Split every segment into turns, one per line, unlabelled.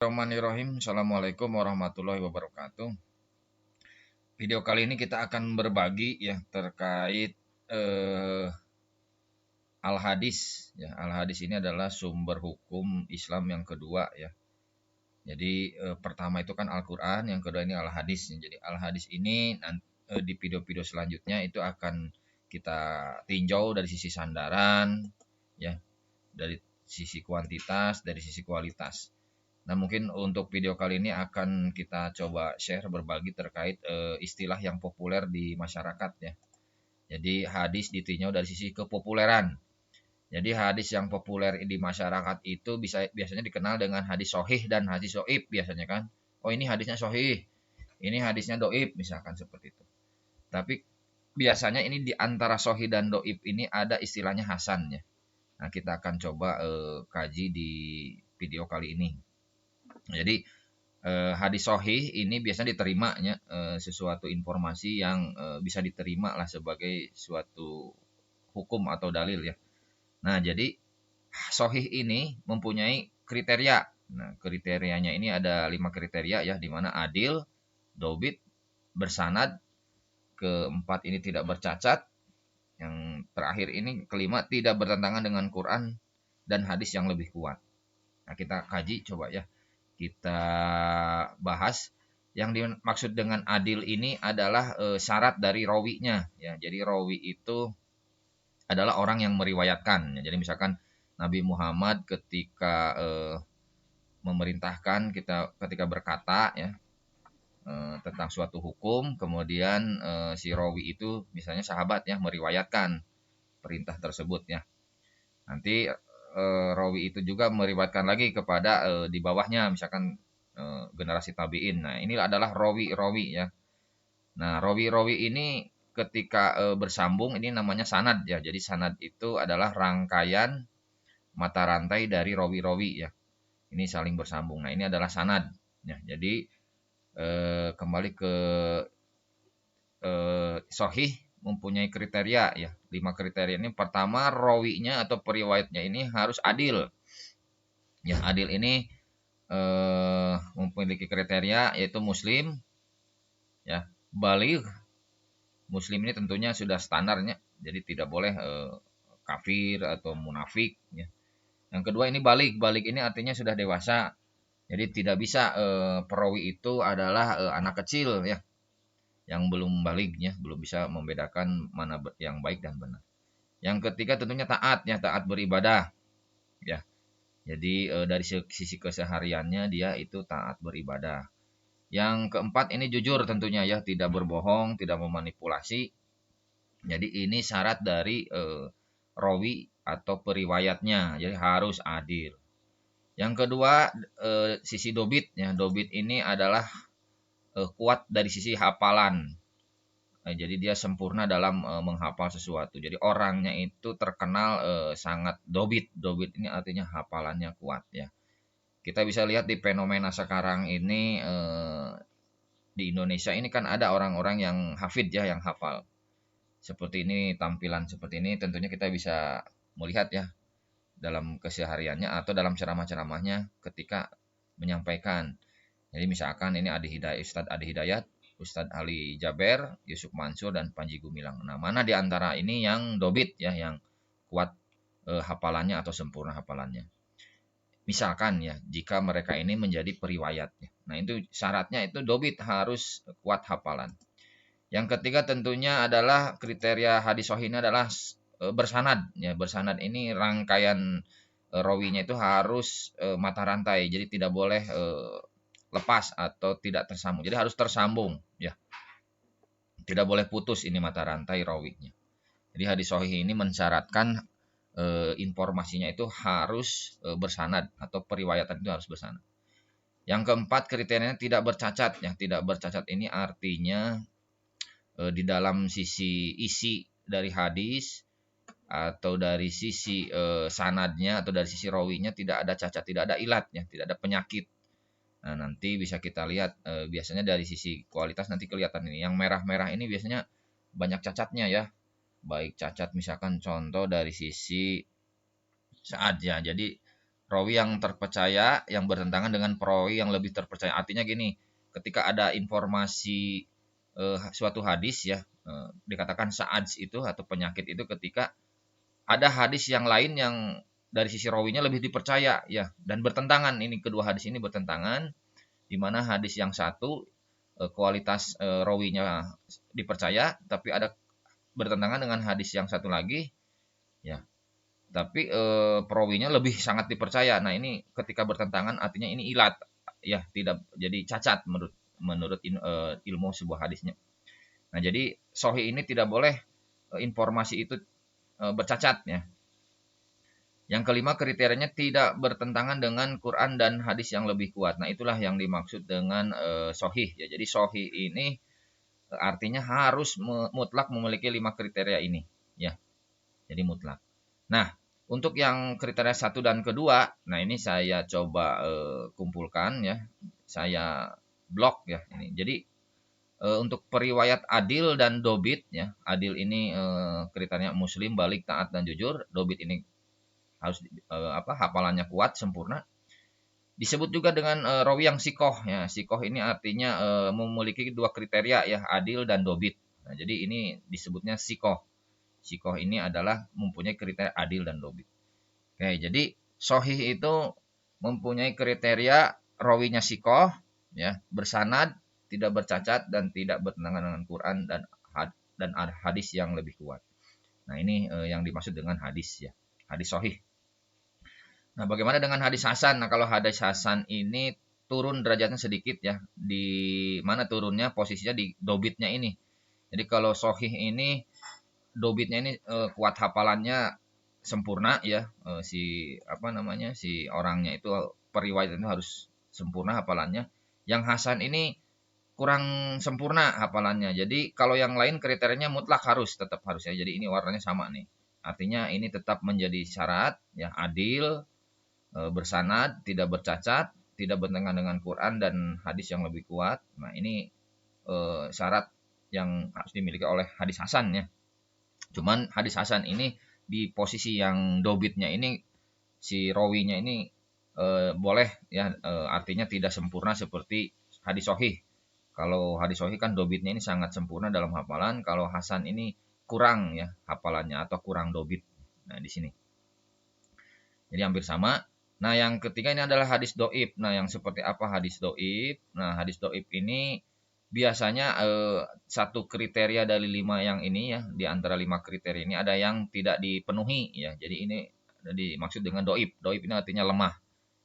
Bismillahirrahmanirrahim. Assalamualaikum warahmatullahi wabarakatuh. Video kali ini kita akan berbagi ya terkait al-hadis. Ya, al-hadis ini adalah sumber hukum Islam yang kedua ya. Jadi pertama itu kan Al-Qur'an, yang kedua ini al-hadis. Jadi al-hadis ini di video-video selanjutnya itu akan kita tinjau dari sisi sandaran ya, dari sisi kuantitas, dari sisi kualitas. Nah, mungkin untuk video kali ini akan kita coba share berbagi terkait istilah yang populer di masyarakat ya. Jadi hadis ditinjau dari sisi kepopuleran. Jadi hadis yang populer di masyarakat itu biasanya dikenal dengan hadis sohih dan hadis doib biasanya kan. Oh, ini hadisnya sohih, ini hadisnya doib misalkan seperti itu. Tapi biasanya ini di antara sohih dan doib ini ada istilahnya hasan ya. Nah, kita akan coba kaji di video kali ini. Jadi hadis sahih ini biasanya diterimanya sesuatu informasi yang bisa diterima lah sebagai suatu hukum atau dalil ya. Nah, jadi sahih ini mempunyai kriteria. Nah, kriterianya ini ada 5 kriteria ya, di mana adil, dobit, bersanad, keempat ini tidak bercacat, yang terakhir ini kelima tidak bertentangan dengan Quran dan hadis yang lebih kuat. Nah, kita kaji coba ya. Kita bahas yang dimaksud dengan adil ini adalah syarat dari rawinya ya. Jadi rawi itu adalah orang yang meriwayatkan ya. Jadi misalkan Nabi Muhammad ketika memerintahkan kita ketika berkata ya tentang suatu hukum, kemudian si rawi itu misalnya sahabat ya meriwayatkan perintah tersebut ya. Nanti rawi itu juga meriwayatkan lagi kepada di bawahnya misalkan generasi tabi'in. Nah, ini adalah rawi-rawi ya. Nah, rawi-rawi ini ketika bersambung ini namanya sanad ya. Jadi sanad itu adalah rangkaian mata rantai dari rawi-rawi ya. Ini saling bersambung. Nah, ini adalah sanad ya. Jadi kembali ke sahih mempunyai kriteria ya. 5 kriteria ini pertama rawinya atau periwayatnya ini harus adil. Ya, adil ini memiliki kriteria yaitu muslim ya, baligh. Muslim ini tentunya sudah standarnya, jadi tidak boleh kafir atau munafik ya. Yang kedua ini baligh. Baligh ini artinya sudah dewasa. Jadi tidak bisa perawi itu adalah anak kecil ya, yang belum baligh ya, belum bisa membedakan mana yang baik dan benar. Yang ketiga tentunya taat ya, taat beribadah ya. Jadi dari sisi kesehariannya dia itu taat beribadah. Yang keempat ini jujur tentunya ya, tidak berbohong, tidak memanipulasi. Jadi ini syarat dari rawi atau periwayatnya, jadi harus adil. Yang kedua sisi dobit ya, dobit ini adalah kuat dari sisi hafalan. Jadi dia sempurna dalam menghafal sesuatu. Jadi orangnya itu terkenal sangat dobit. Dobit ini artinya hafalannya kuat ya. Kita bisa lihat di fenomena sekarang ini di Indonesia ini kan ada orang-orang yang hafid ya, yang hafal. Seperti ini, tampilan seperti ini tentunya kita bisa melihat ya dalam kesehariannya atau dalam ceramah-ceramahnya ketika menyampaikan. Jadi misalkan ini Ustadz Adi Hidayat, Ustadz Ali Jaber, Yusuf Mansur, dan Panji Gumilang. Nah, mana di antara ini yang dobit ya, yang kuat hafalannya atau sempurna hafalannya. Misalkan ya, jika mereka ini menjadi periwayat. Ya. Nah, itu syaratnya itu dobit harus kuat hafalan. Yang ketiga tentunya adalah kriteria hadis sahih ini adalah bersanad. Ya, bersanad ini rangkaian rawinya itu harus mata rantai. Jadi tidak boleh lepas atau tidak tersambung. Jadi harus tersambung ya. Tidak boleh putus ini mata rantai rawinya. Jadi hadis sahih ini mensyaratkan informasinya itu harus bersanad atau periwayatan itu harus bersanad. Yang keempat kriterianya tidak bercacat. Yang tidak bercacat ini artinya di dalam sisi isi dari hadis atau dari sisi sanadnya atau dari sisi rawinya tidak ada cacat, tidak ada ilatnya, tidak ada penyakit. Nah, nanti bisa kita lihat biasanya dari sisi kualitas nanti kelihatan ini. Yang merah-merah ini biasanya banyak cacatnya ya. Baik cacat misalkan contoh dari sisi saat ya. Jadi rawi yang terpercaya yang bertentangan dengan perawi yang lebih terpercaya. Artinya gini, ketika ada informasi suatu hadis ya, dikatakan sa'aj itu atau penyakit itu ketika ada hadis yang lain yang dari sisi rawinya lebih dipercaya ya, dan bertentangan, ini kedua hadis ini bertentangan, di mana hadis yang satu kualitas rawinya dipercaya tapi ada bertentangan dengan hadis yang satu lagi ya, tapi perawinya lebih sangat dipercaya. Nah, ini ketika bertentangan artinya ini ilat ya, tidak jadi cacat menurut ilmu sebuah hadisnya. Nah, jadi sahih ini tidak boleh informasi itu bercacat ya. Yang kelima, kriterianya tidak bertentangan dengan Quran dan hadis yang lebih kuat. Nah, itulah yang dimaksud dengan sahih ya. Jadi sahih ini artinya harus mutlak memiliki 5 kriteria ini ya. Jadi mutlak. Nah, untuk yang kriteria satu dan kedua, nah ini saya coba kumpulkan ya. Saya blok ya ini. Jadi untuk periwayat adil dan dobit ya. Adil ini kriteria Muslim, balik, taat dan jujur. Dobit ini harus hafalannya kuat, sempurna. Disebut juga dengan rawi yang sikoh ya. Sikoh ini artinya memiliki dua kriteria ya, adil dan dobit. Nah, jadi ini disebutnya sikoh. Sikoh ini adalah mempunyai kriteria adil dan dobit. Oke, jadi sahih itu mempunyai kriteria rawinya sikoh ya, bersanad, tidak bercacat dan tidak bertentangan dengan Quran dan hadis yang lebih kuat. Nah, ini yang dimaksud dengan hadis ya. Hadis sahih. Nah, bagaimana dengan hadis hasan? Nah, kalau hadis hasan ini turun derajatnya sedikit ya. Di mana turunnya? Posisinya di dobitnya ini. Jadi kalau sahih ini dobitnya ini kuat hafalannya sempurna ya. Si orangnya itu periwayat itu harus sempurna hafalannya. Yang hasan ini kurang sempurna hafalannya. Jadi kalau yang lain kriterianya mutlak tetap harus ya. Jadi ini warnanya sama nih. Artinya ini tetap menjadi syarat ya, adil, bersanad, tidak bercacat, tidak bertentangan dengan Quran dan hadis yang lebih kuat. Nah, ini syarat yang harus dimiliki oleh hadis hasan ya. Cuman hadis hasan ini di posisi yang dobitnya ini, si rawinya ini boleh ya, artinya tidak sempurna seperti hadis sahih. Kalau hadis sahih kan dobitnya ini sangat sempurna dalam hafalan, kalau hasan ini kurang ya hafalannya atau kurang dobit. Nah, di sini. Jadi hampir sama. Nah, yang ketiga ini adalah hadis doib. Nah, yang seperti apa hadis doib? Nah, hadis doib ini biasanya satu kriteria dari 5 yang ini ya, di antara 5 kriteria ini ada yang tidak dipenuhi ya. Jadi ini dimaksud dengan doib. Doib ini artinya lemah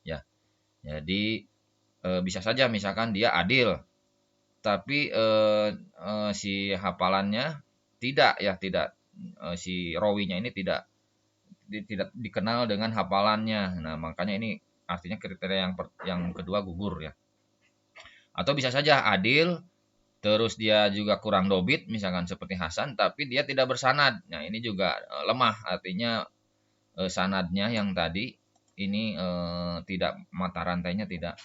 ya. Jadi bisa saja misalkan dia adil, tapi si hafalannya tidak ya, si rawinya ini tidak dikenal dengan hafalannya. Nah, makanya ini artinya kriteria yang kedua gugur ya. Atau bisa saja adil, terus dia juga kurang dobit, misalkan seperti Hasan, tapi dia tidak bersanad. Nah, ini juga lemah, artinya sanadnya yang tadi ini tidak, mata rantainya tidak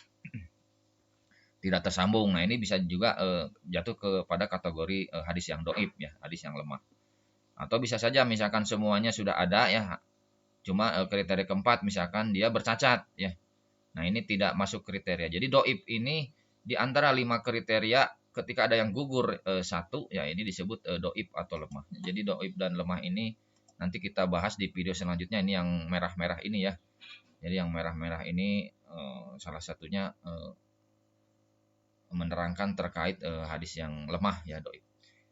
tersambung. Nah, ini bisa juga jatuh kepada kategori hadis yang doib ya, hadis yang lemah. Atau bisa saja misalkan semuanya sudah ada ya, cuma kriteria keempat misalkan dia bercacat ya. Nah, ini tidak masuk kriteria. Jadi doib ini di antara 5 kriteria ketika ada yang gugur satu ya, ini disebut doib atau lemah. Jadi doib dan lemah ini nanti kita bahas di video selanjutnya. Ini yang merah-merah ini ya. Jadi yang merah-merah ini salah satunya menerangkan terkait hadis yang lemah ya, doib.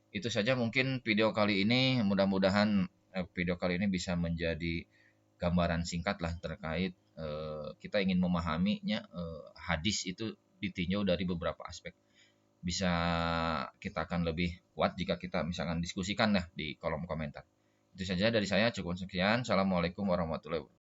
Itu saja mungkin video kali ini. Mudah-mudahan video kali ini bisa menjadi gambaran singkat lah terkait kita ingin memahaminya, hadis itu ditinjau dari beberapa aspek. Bisa kita akan lebih kuat jika kita misalkan diskusikan lah di kolom komentar. Itu saja dari saya, cukup sekian. Assalamualaikum warahmatullahi wabarakatuh.